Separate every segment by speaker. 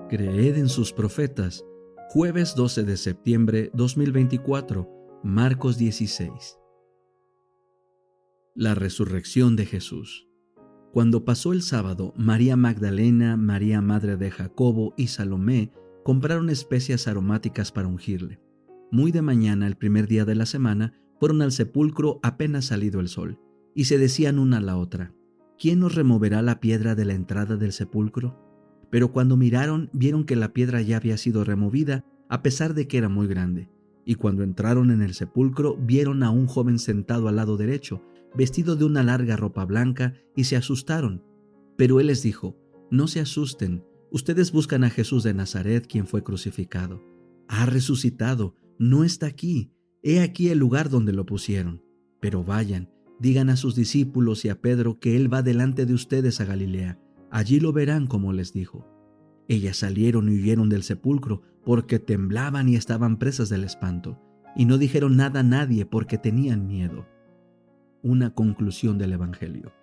Speaker 1: Creed en sus profetas. Jueves 12 de septiembre 2024, Marcos 16. La resurrección de Jesús. Cuando pasó el sábado, María Magdalena, María madre de Jacobo y Salomé compraron especias aromáticas para ungirle. Muy de mañana, el primer día de la semana, fueron al sepulcro apenas salido el sol, y se decían una a la otra: ¿Quién nos removerá la piedra de la entrada del sepulcro? Pero cuando miraron, vieron que la piedra ya había sido removida, a pesar de que era muy grande. Y cuando entraron en el sepulcro, vieron a un joven sentado al lado derecho, vestido de una larga ropa blanca, y se asustaron. Pero él les dijo: No se asusten, ustedes buscan a Jesús de Nazaret, quien fue crucificado. Ha resucitado, no está aquí. He aquí el lugar donde lo pusieron. Pero vayan, digan a sus discípulos y a Pedro que él va delante de ustedes a Galilea. Allí lo verán como les dijo. Ellas salieron y huyeron del sepulcro porque temblaban y estaban presas del espanto, y no dijeron nada a nadie porque tenían miedo. Una conclusión del Evangelio.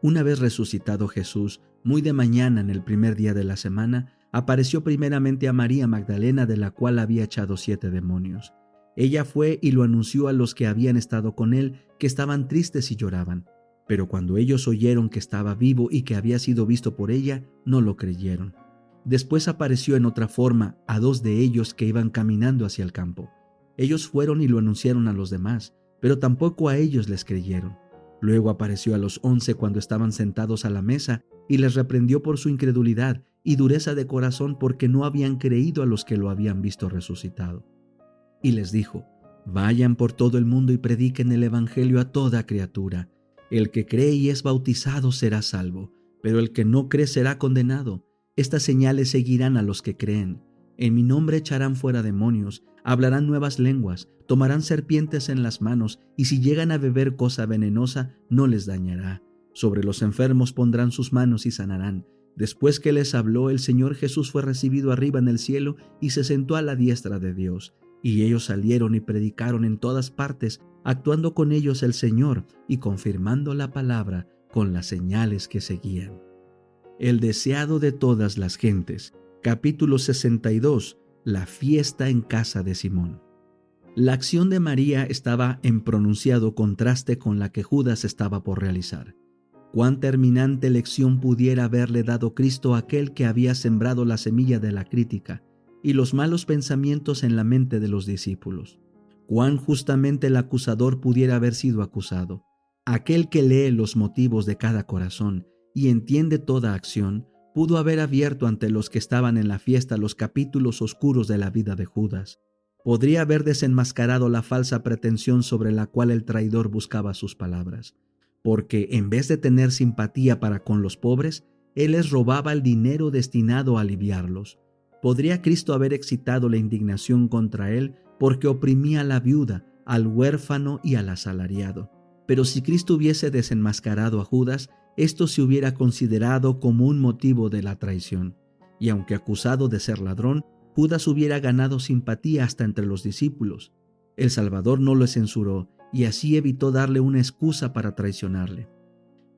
Speaker 1: Una vez resucitado Jesús, muy de mañana en el primer día de la semana, apareció primeramente a María Magdalena, de la cual había echado 7 demonios. Ella fue y lo anunció a los que habían estado con él, que estaban tristes y lloraban. Pero cuando ellos oyeron que estaba vivo y que había sido visto por ella, no lo creyeron. Después apareció en otra forma a 2 de ellos que iban caminando hacia el campo. Ellos fueron y lo anunciaron a los demás, pero tampoco a ellos les creyeron. Luego apareció a los 11 cuando estaban sentados a la mesa y les reprendió por su incredulidad y dureza de corazón, porque no habían creído a los que lo habían visto resucitado. Y les dijo: Vayan por todo el mundo y prediquen el evangelio a toda criatura. El que cree y es bautizado será salvo, pero el que no cree será condenado. Estas señales seguirán a los que creen. En mi nombre echarán fuera demonios, hablarán nuevas lenguas, tomarán serpientes en las manos, y si llegan a beber cosa venenosa, no les dañará. Sobre los enfermos pondrán sus manos y sanarán. Después que les habló, el Señor Jesús fue recibido arriba en el cielo y se sentó a la diestra de Dios. Y ellos salieron y predicaron en todas partes, actuando con ellos el Señor y confirmando la palabra con las señales que seguían. El deseado de todas las gentes. Capítulo 62. La fiesta en casa de Simón. La acción de María estaba en pronunciado contraste con la que Judas estaba por realizar. Cuán terminante lección pudiera haberle dado Cristo a aquel que había sembrado la semilla de la crítica y los malos pensamientos en la mente de los discípulos. Cuán justamente el acusador pudiera haber sido acusado. Aquel que lee los motivos de cada corazón y entiende toda acción, pudo haber abierto ante los que estaban en la fiesta los capítulos oscuros de la vida de Judas. Podría haber desenmascarado la falsa pretensión sobre la cual el traidor buscaba sus palabras, porque en vez de tener simpatía para con los pobres, él les robaba el dinero destinado a aliviarlos. Podría Cristo haber excitado la indignación contra él porque oprimía a la viuda, al huérfano y al asalariado. Pero si Cristo hubiese desenmascarado a Judas, esto se hubiera considerado como un motivo de la traición. Y aunque acusado de ser ladrón, Judas hubiera ganado simpatía hasta entre los discípulos. El Salvador no lo censuró y así evitó darle una excusa para traicionarle.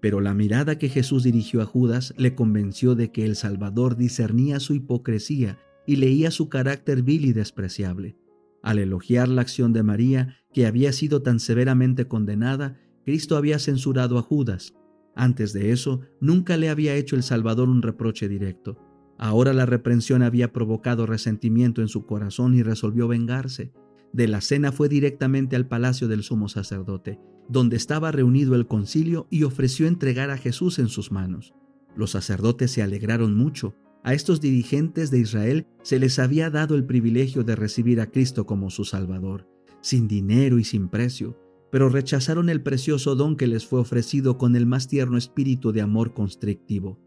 Speaker 1: Pero la mirada que Jesús dirigió a Judas le convenció de que el Salvador discernía su hipocresía y leía su carácter vil y despreciable. Al elogiar la acción de María, que había sido tan severamente condenada, Cristo había censurado a Judas. Antes de eso, nunca le había hecho el Salvador un reproche directo. Ahora la reprensión había provocado resentimiento en su corazón y resolvió vengarse. De la cena fue directamente al palacio del sumo sacerdote, donde estaba reunido el concilio, y ofreció entregar a Jesús en sus manos. Los sacerdotes se alegraron mucho. A estos dirigentes de Israel se les había dado el privilegio de recibir a Cristo como su Salvador, sin dinero y sin precio, pero rechazaron el precioso don que les fue ofrecido con el más tierno espíritu de amor constrictivo.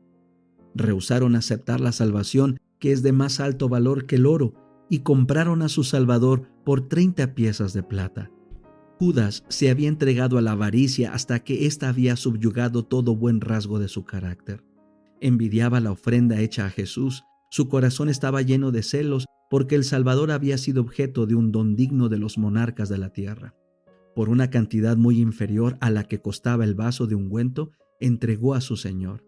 Speaker 1: Rehusaron aceptar la salvación, que es de más alto valor que el oro, y compraron a su Salvador por 30 piezas de plata. Judas se había entregado a la avaricia hasta que ésta había subyugado todo buen rasgo de su carácter. Envidiaba la ofrenda hecha a Jesús. Su corazón estaba lleno de celos porque el Salvador había sido objeto de un don digno de los monarcas de la tierra. Por una cantidad muy inferior a la que costaba el vaso de ungüento, entregó a su Señor.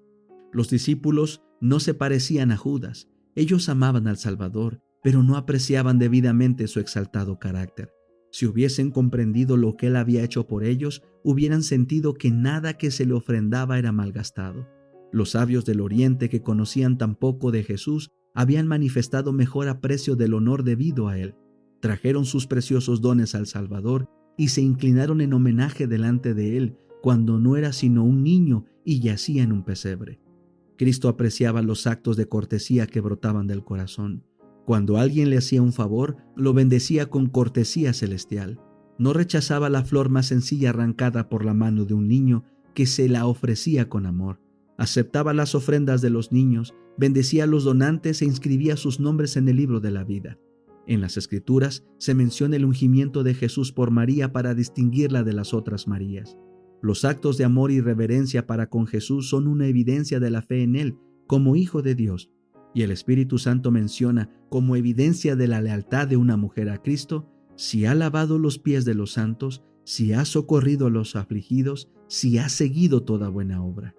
Speaker 1: Los discípulos no se parecían a Judas. Ellos amaban al Salvador, pero no apreciaban debidamente su exaltado carácter. Si hubiesen comprendido lo que Él había hecho por ellos, hubieran sentido que nada que se le ofrendaba era malgastado. Los sabios del Oriente, que conocían tan poco de Jesús, habían manifestado mejor aprecio del honor debido a Él. Trajeron sus preciosos dones al Salvador y se inclinaron en homenaje delante de Él cuando no era sino un niño y yacía en un pesebre. Cristo apreciaba los actos de cortesía que brotaban del corazón. Cuando alguien le hacía un favor, lo bendecía con cortesía celestial. No rechazaba la flor más sencilla arrancada por la mano de un niño que se la ofrecía con amor. Aceptaba las ofrendas de los niños, bendecía a los donantes e inscribía sus nombres en el libro de la vida. En las Escrituras se menciona el ungimiento de Jesús por María para distinguirla de las otras Marías. Los actos de amor y reverencia para con Jesús son una evidencia de la fe en Él como Hijo de Dios. Y el Espíritu Santo menciona como evidencia de la lealtad de una mujer a Cristo: si ha lavado los pies de los santos, si ha socorrido a los afligidos, si ha seguido toda buena obra.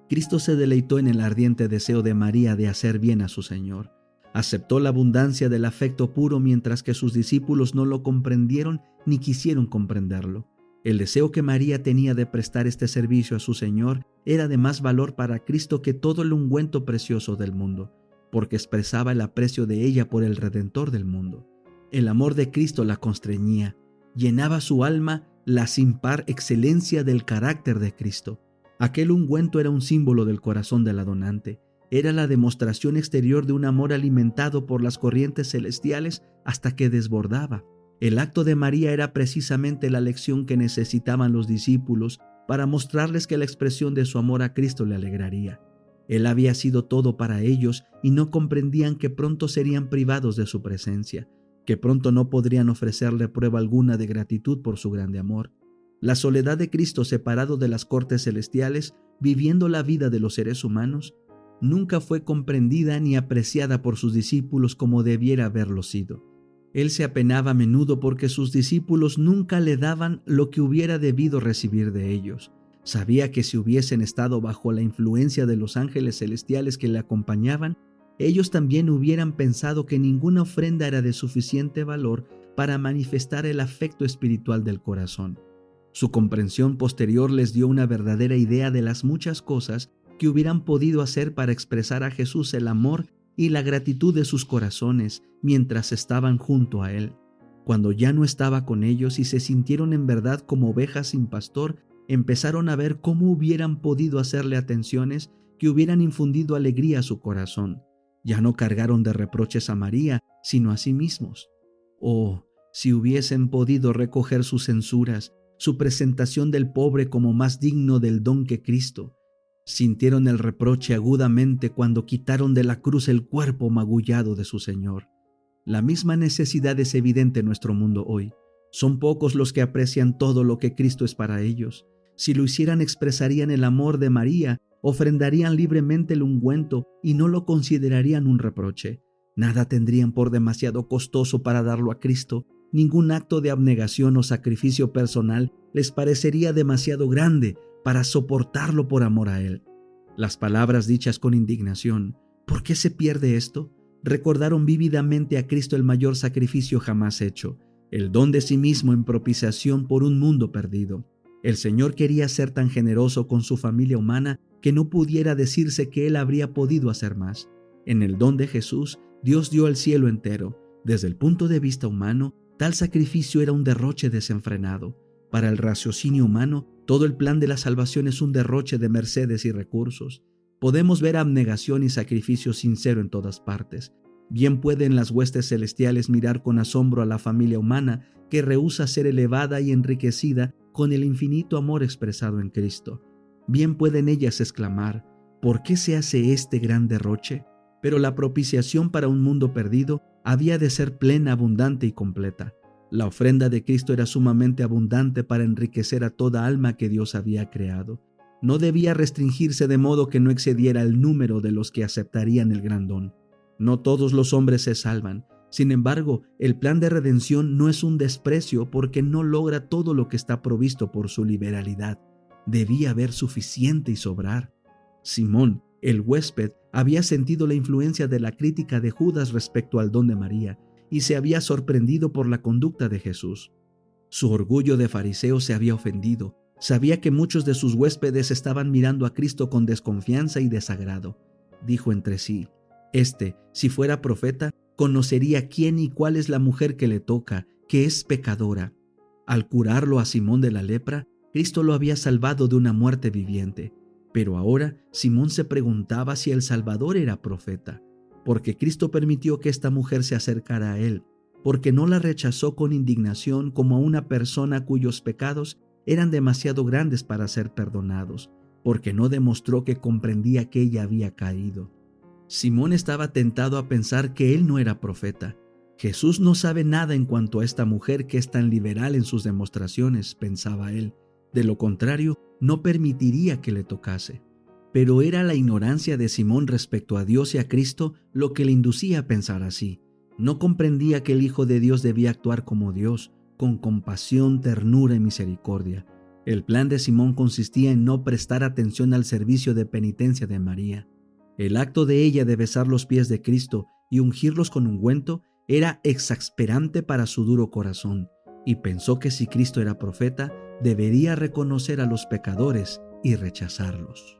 Speaker 1: Cristo se deleitó en el ardiente deseo de María de hacer bien a su Señor. Aceptó la abundancia del afecto puro mientras que sus discípulos no lo comprendieron ni quisieron comprenderlo. El deseo que María tenía de prestar este servicio a su Señor era de más valor para Cristo que todo el ungüento precioso del mundo, porque expresaba el aprecio de ella por el Redentor del mundo. El amor de Cristo la constreñía, llenaba su alma la sin par excelencia del carácter de Cristo. Aquel ungüento era un símbolo del corazón de la donante, era la demostración exterior de un amor alimentado por las corrientes celestiales hasta que desbordaba. El acto de María era precisamente la lección que necesitaban los discípulos para mostrarles que la expresión de su amor a Cristo le alegraría. Él había sido todo para ellos y no comprendían que pronto serían privados de su presencia, que pronto no podrían ofrecerle prueba alguna de gratitud por su grande amor. La soledad de Cristo separado de las cortes celestiales, viviendo la vida de los seres humanos, nunca fue comprendida ni apreciada por sus discípulos como debiera haberlo sido. Él se apenaba a menudo porque sus discípulos nunca le daban lo que hubiera debido recibir de ellos. Sabía que si hubiesen estado bajo la influencia de los ángeles celestiales que le acompañaban, ellos también hubieran pensado que ninguna ofrenda era de suficiente valor para manifestar el afecto espiritual del corazón. Su comprensión posterior les dio una verdadera idea de las muchas cosas que hubieran podido hacer para expresar a Jesús el amor y la gratitud de sus corazones mientras estaban junto a Él. Cuando ya no estaba con ellos y se sintieron en verdad como ovejas sin pastor, empezaron a ver cómo hubieran podido hacerle atenciones que hubieran infundido alegría a su corazón. Ya no cargaron de reproches a María, sino a sí mismos. Oh, si hubiesen podido recoger sus censuras, su presentación del pobre como más digno del don que Cristo. Sintieron el reproche agudamente cuando quitaron de la cruz el cuerpo magullado de su Señor. La misma necesidad es evidente en nuestro mundo hoy. Son pocos los que aprecian todo lo que Cristo es para ellos. Si lo hicieran, expresarían el amor de María, ofrendarían libremente el ungüento y no lo considerarían un reproche. Nada tendrían por demasiado costoso para darlo a Cristo. Ningún acto de abnegación o sacrificio personal les parecería demasiado grande para soportarlo por amor a Él. Las palabras dichas con indignación, ¿por qué se pierde esto?, recordaron vívidamente a Cristo el mayor sacrificio jamás hecho, el don de sí mismo en propiciación por un mundo perdido. El Señor quería ser tan generoso con su familia humana que no pudiera decirse que Él habría podido hacer más. En el don de Jesús, Dios dio el cielo entero. Desde el punto de vista humano, tal sacrificio era un derroche desenfrenado. Para el raciocinio humano, todo el plan de la salvación es un derroche de mercedes y recursos. Podemos ver abnegación y sacrificio sincero en todas partes. Bien pueden las huestes celestiales mirar con asombro a la familia humana que rehúsa ser elevada y enriquecida con el infinito amor expresado en Cristo. Bien pueden ellas exclamar, ¿por qué se hace este gran derroche? Pero la propiciación para un mundo perdido había de ser plena, abundante y completa. La ofrenda de Cristo era sumamente abundante para enriquecer a toda alma que Dios había creado. No debía restringirse de modo que no excediera el número de los que aceptarían el gran don. No todos los hombres se salvan. Sin embargo, el plan de redención no es un desprecio porque no logra todo lo que está provisto por su liberalidad. Debía haber suficiente y sobrar. Simón, El huésped había sentido la influencia de la crítica de Judas respecto al don de María y se había sorprendido por la conducta de Jesús. Su orgullo de fariseo se había ofendido. Sabía que muchos de sus huéspedes estaban mirando a Cristo con desconfianza y desagrado. Dijo entre sí: si fuera profeta, conocería quién y cuál es la mujer que le toca, que es pecadora. Al curarlo a Simón de la lepra, Cristo lo había salvado de una muerte viviente. Pero ahora Simón se preguntaba si el Salvador era profeta, porque Cristo permitió que esta mujer se acercara a él, porque no la rechazó con indignación como a una persona cuyos pecados eran demasiado grandes para ser perdonados, porque no demostró que comprendía que ella había caído. Simón estaba tentado a pensar que él no era profeta. Jesús no sabe nada en cuanto a esta mujer que es tan liberal en sus demostraciones, pensaba él. De lo contrario, no permitiría que le tocase. Pero era la ignorancia de Simón respecto a Dios y a Cristo lo que le inducía a pensar así. No comprendía que el Hijo de Dios debía actuar como Dios, con compasión, ternura y misericordia. El plan de Simón consistía en no prestar atención al servicio de penitencia de María. El acto de ella de besar los pies de Cristo y ungirlos con ungüento era exasperante para su duro corazón, y pensó que si Cristo era profeta, debería reconocer a los pecadores y rechazarlos.